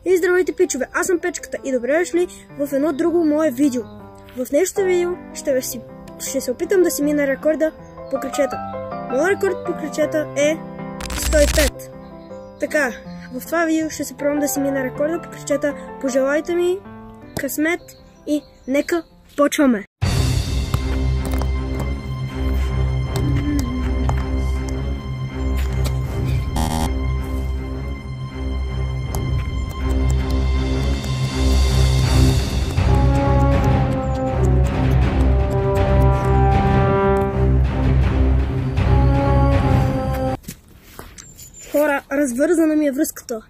И здравейте, пичове, аз съм Печката и добре дошли в едно друго мое видео. В днешното видео ще се опитам да си мина рекорда по кръчета. Моят рекорд по кръчета е 105. Така, в това видео ще се пробвам да си мина рекорда по кръчета. Пожелайте ми късмет и нека почваме! Хора, развързана ми е връзката.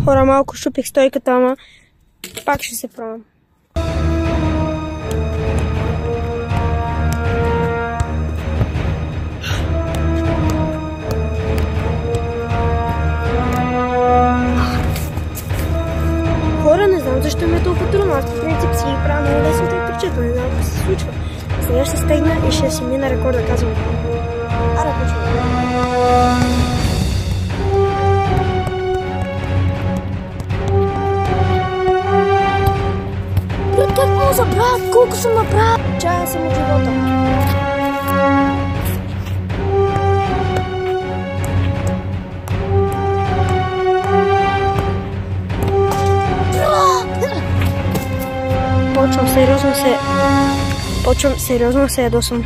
Хора, малко шупих стойката, ама пак ще се пробвам. Хора, не знам защо ми е толкова трудно. Аз в принцип си ги правя много лесно тъй кръчета, не знам какво се случва. Сега ще стегна и ще си мина рекорда, казвам. Аре, почвам. Как мога за брат? Колко съм направил? Чая съм от живота. Почвам сериозно се ядосвам.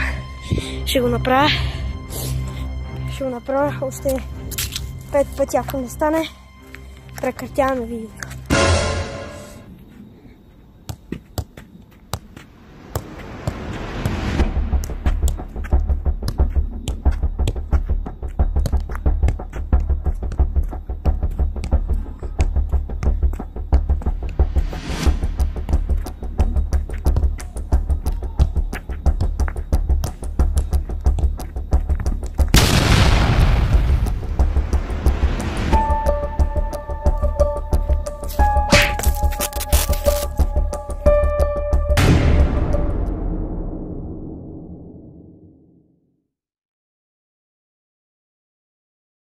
Ще го направя още 5 пъти, ако не стане, прекратяваме видеото.